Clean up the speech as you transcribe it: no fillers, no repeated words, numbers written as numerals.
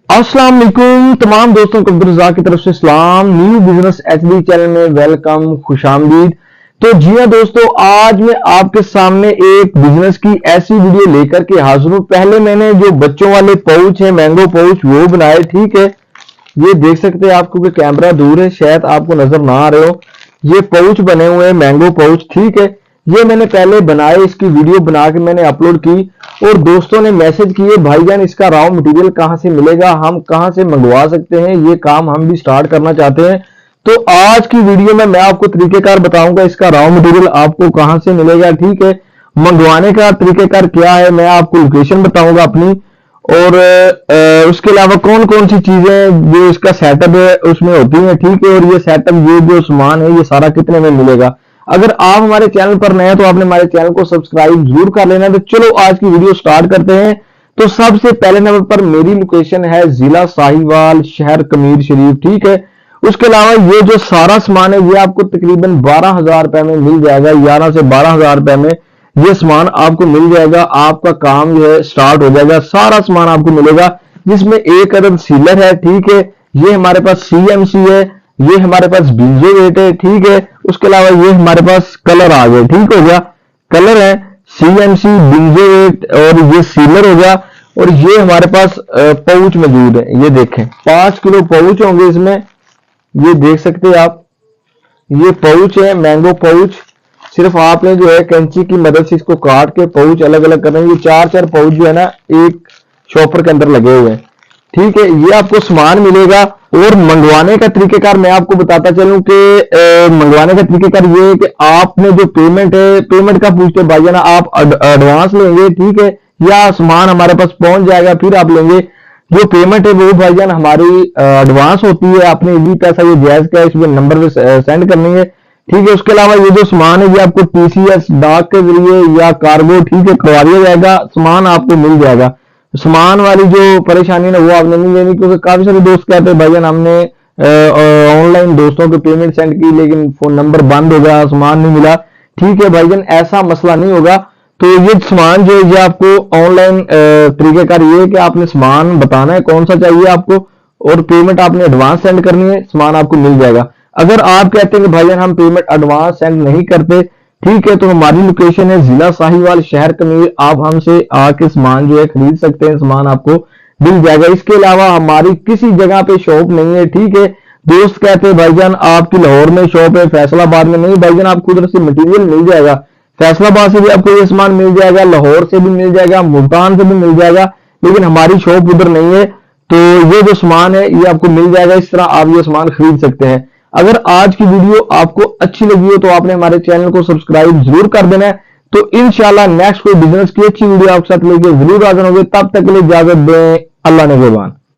अस्सलाम वालेकुम तमाम दोस्तों को अब्दुल रज़ाक की तरफ से सलाम। न्यू बिजनेस एचडी चैनल में वेलकम, खुशामदीद। तो जी हाँ दोस्तों, आज मैं आपके सामने एक बिजनेस की ऐसी वीडियो लेकर के हाजिर हूँ। पहले मैंने जो बच्चों वाले पाउच है, मैंगो पाउच, वो बनाए, ठीक है। ये देख सकते हैं आप, क्योंकि कैमरा दूर है शायद आपको नजर ना आ रहे हो। ये पाउच बने हुए हैं, मैंगो पाउच, ठीक है। ये मैंने पहले बनाए, इसकी वीडियो बना के मैंने अपलोड की और दोस्तों ने मैसेज किए, भाईजान इसका रॉ मटेरियल कहां से मिलेगा, हम कहां से मंगवा सकते हैं, ये काम हम भी स्टार्ट करना चाहते हैं। तो आज की वीडियो में मैं आपको तरीकेकार बताऊंगा, इसका रॉ मटेरियल आपको कहां से मिलेगा, ठीक है। मंगवाने का तरीकेकार क्या है, मैं आपको लोकेशन बताऊंगा अपनी, और उसके अलावा कौन कौन सी चीजें जो इसका सेटअप है उसमें होती हैं, ठीक है। और ये सेटअप, ये जो सामान है, ये सारा कितने में मिलेगा। अगर आप हमारे चैनल पर नए हैं तो आपने हमारे चैनल को सब्सक्राइब जरूर कर लेना। तो चलो आज की वीडियो स्टार्ट करते हैं। तो सबसे पहले नंबर पर मेरी लोकेशन है जिला साहिवाल, शहर कमीर शरीफ, ठीक है। उसके अलावा ये जो सारा सामान है ये आपको तकरीबन 12,000 रुपए में मिल जाएगा। 11 से 12,000 रुपए में ये सामान आपको मिल जाएगा। आपका काम जो है स्टार्ट हो जाएगा। सारा सामान आपको मिलेगा, जिसमें एक अदद सीलर है, ठीक है। ये हमारे पास सीएमसी है, ये हमारे पास बीजोवेट है, ठीक है। उसके अलावा ये हमारे पास कलर आ गए, ठीक हो गया। कलर है, सीएमसी, बीजोवेट और ये सीलर हो गया। और ये हमारे पास पाउच मौजूद है, ये देखें 5 किलो पाउच होंगे इसमें, ये देख सकते हैं आप। ये पाउच है, मैंगो पाउच। सिर्फ आपने जो है कैंची की मदद से इसको काट के पाउच अलग अलग करना है। ये 4 पाउच जो है ना, एक शॉपर के अंदर लगे हुए हैं, ठीक है। ये आपको सामान मिलेगा। और मंगवाने का तरीकेकार मैं आपको बताता चलूं कि मंगवाने का तरीकेकार ये है कि आपने जो पेमेंट है, पेमेंट का पूछते भाई ना, आप एडवांस लेंगे, ठीक है, या सामान हमारे पास पहुंच जाएगा फिर आप लेंगे। जो पेमेंट है वो भाईजान हमारी एडवांस होती है। आपने इजी पैसा, ये जायज कैश में नंबर पे सेंड करनी है, ठीक है। उसके अलावा ये जो सामान है ये आपको टीसीएस डाक के जरिए या कार्गो, ठीक है, करवा दिया जाएगा। सामान आपको मिल जाएगा। सामान वाली जो परेशानी है वो आपने नहीं लेनी, क्योंकि काफी सारे दोस्त कहते हैं भाईजान हमने ऑनलाइन दोस्तों को पेमेंट सेंड की लेकिन फोन नंबर बंद हो गया, सामान नहीं मिला, ठीक है भाईजान, ऐसा मसला नहीं होगा। तो ये सामान जो है ये आपको ऑनलाइन तरीकेकार ये है कि आपने सामान बताना है कौन सा चाहिए आपको, और पेमेंट आपने एडवांस सेंड करनी है, सामान आपको मिल जाएगा। अगर आप कहते हैं कि भाईजान हम पेमेंट एडवांस सेंड नहीं करते, ठीक है, तो हमारी लोकेशन है जिला साहिवाल, शहर कमीर। आप हमसे आके सामान जो है खरीद सकते हैं, सामान आपको मिल जाएगा। इसके अलावा हमारी किसी जगह पे शॉप नहीं है, ठीक है। दोस्त कहते हैं भाईजान आपकी लाहौर में शॉप है, फैसलाबाद में नहीं, भाईजान आपको उधर से मटेरियल मिल जाएगा। फैसलाबाद से भी आपको ये सामान मिल जाएगा, लाहौर से भी मिल जाएगा, मुल्तान से भी मिल जाएगा, लेकिन हमारी शॉप उधर नहीं है। तो ये जो सामान है ये आपको मिल जाएगा, इस तरह आप ये सामान खरीद सकते हैं। अगर आज की वीडियो आपको अच्छी लगी हो तो आपने हमारे चैनल को सब्सक्राइब जरूर कर देना है। तो इंशाल्लाह नेक्स्ट कोई बिजनेस की अच्छी वीडियो आपके साथ लेके जरूर हाजिर होंगे। तब तक के लिए इजाजत दें, अल्लाह ने